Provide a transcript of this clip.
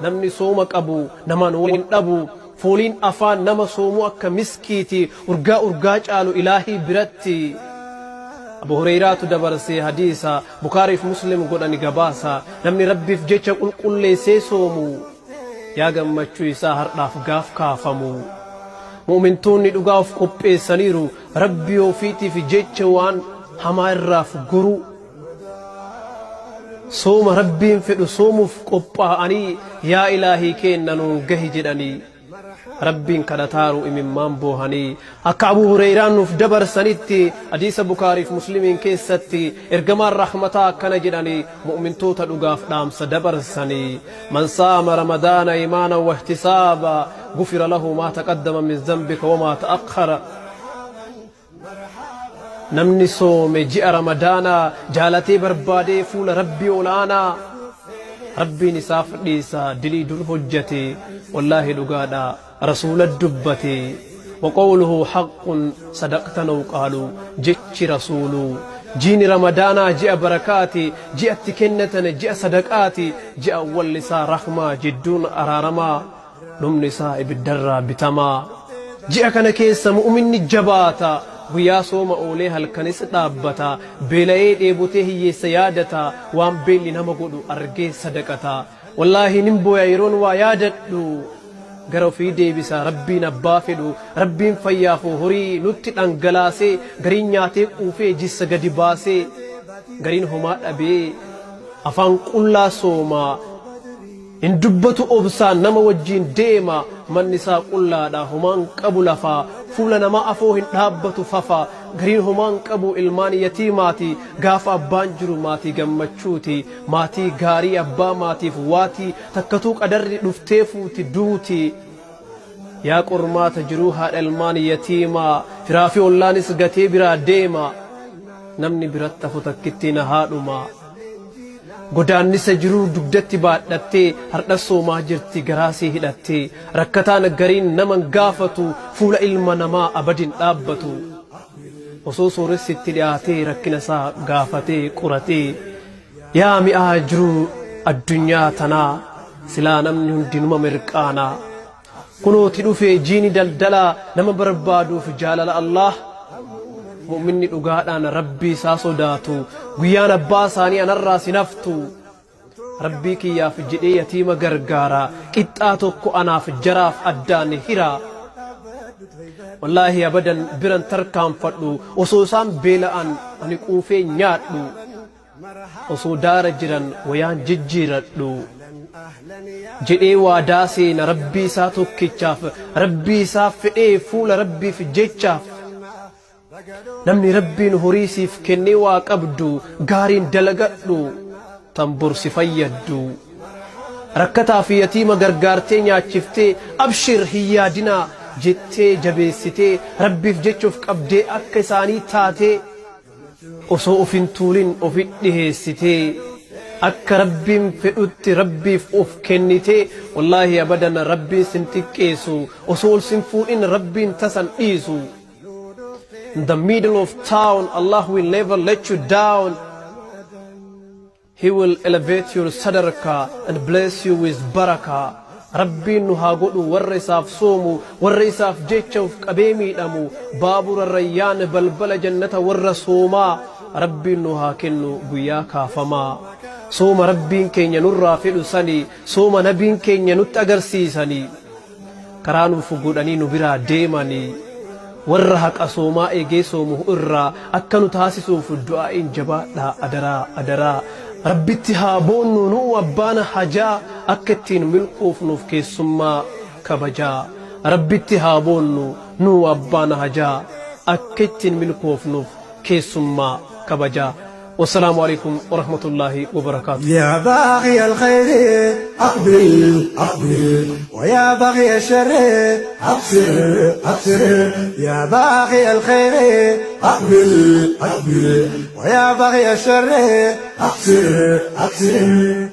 namni sooma qabu namaan waliin dhabu fooliin afaan nama soomuu akka miskiiti urgaa caalu ilaahii biratti. Abu Hurayraatu dabarsee hadiisa Bukaariif Muslim godhani gabaasa namni rabbiif jecha qulqulleessee soomu yaa gammachuu isaa hardhaaf gaaf kaafamu. Mu'mintoonni dhugaa of qopheessaniiru rabbii ofiitiif jecha waan hamaa irraaf guru. Sooma rabbiin fedhu soomuuf qophaa'anii yaa ilaahii kenna nuun gahi jedhanii rabbiin kadhataaru imimmaan boohanii akka Abu Hurayraan nuuf dabarsanitti hadiisa Bukaariif Muslimiin keessatti ergamaan rahmataa akkana jedhanii mu'mintoota dhugaaf dhaamsa dabarsanii man saama ramadaana iimaanan wa ihtisaaba gufira lahu maa taqaddama min dhanbika wa maa ta'akhkhara. namni soome ji'a ramadaana jaalatee barbaadee fuula rabbii olaanaa rabbiin isaaf dhiisa dilii dur hojjate wallaahi dhugaadha rasuula dubbate waqawluhu haqqun sadaqtanu qaalu jechi rasuulu jiini ramadaana ji'a barakaati ji'atti kennatan ji'a sadaqaati ji'a awwalli isaa rahmaa jidduun araaramaa dhumni isaa ibiddarraa bitamaa ji'a kana keessa mu'minni jabaata guyyaa sooma oolee halkanis dhaabbata beela'ee dheebotee hiyyeessa yaadata waan beelli nama godhu argee sadaqata wallaahi nin booya yeroon waa yaadadhu gara ofii deebisa rabbiin abbaa fedhu rabbiin fayyaafu horii nutti dhangalaasee gariin nyaatee quufee jissa gadi baasee gariin homaa dhabee afaan qullaa soomaa in dubbatu obsaan nama wajjiin deema manni isaa qullaadha homaan qabu lafaa fuula nama afoo hin dhaabbatu fafa gariin homaan qabu ilmaan yatiimaati gaafa abbaan jiru maatii gammachuuti maatii gaarii abbaa maatiif waatii takkatuu qadarri dhuftee fuuti duuti yaa qormaata jiruu haadha ilmaan yatiimaa firaa fi ollaanis gatee biraa deema namni biratti hafu takkitti na haadhuma godaannisa jiruu dugdatti baadhattee hardha soomaa jirti garaasii hidhattee rakkataan gariin naman gaafatu fuula ilma namaa abadin dhaabbatu osoo sooressitti dhiyaatee rakkina isaa gaafatee qoratee yaa mi'aa jiruu addunyaa tanaa silaa namni hundinuma mirqaanaa kunooti dhufee jiini daldalaa nama barbaaduuf jaalala Allah mu'minni dhugaadhaan rabbii isaa sodaatu guyyaan abbaa isaanii anarraa sinaftu rabbii kiyyaaf jedhee yatiima gargaara qixxaa tokko anaaf jaraaf addaan hira wallaahi abadan biran tarkaanfadhu osoo isaan beela'an ani quufee nyaadhu osoo daara jiran wayaan jijjiiradhu jedhee waadaa seena rabbii isaa tokkichaaf rabbii isaa fedhee fuula rabbiif jechaaf namni rabbiin horii siif kennee waa qabdu gaariin dalagadhu tan borsi fayyaddu rakkataa fi yatiima gargaartee nyaachiftee abshir hiyyaadinaa jettee jabeessitee rabbiif jechuuf qabdee akka isaanii taatee osoo ofin tuulin ofit dhiheessitee akka rabbiin fedhutti rabbiif of kennitee wallaahi abadan rabbiin sin xiqqeessu osoo ol sin fuudhin rabbiin tasan dhiisu. In the middle of town, Allah will never let you down. He will elevate your sadaqah and bless you with barakah. Rabbiin nu haa godhu warra isaaf soomu warra isaaf jecha of qabee miidhamu baabura rayyaan balbala jannata warra soomaa rabbiin nu haa kennu guyyaa kaafamaa sooma rabbiin keenya nurraa fedhu sanii sooma nabiin keenya nutti agarsiisanii karaa nuuf godhanii nu biraa deemanii warra haqa soomaa eegee soomu irraa akka nu taasisuuf du'aa'iin jabaadhaa adaraa rabbitti haa boonnu nu abbaan hajaa akka ittiin milquufnuuf keessummaa kabajaa rabbitti haa boonnu nu abbaan hajaa akka ittiin milquufnuuf keessummaa kabajaa. والسلام عليكم ورحمة الله وبركاته. يا باغي الخير أقبل ويا باغي الشر أبصر يا باغي الخير أقبل ويا باغي الشر أبصر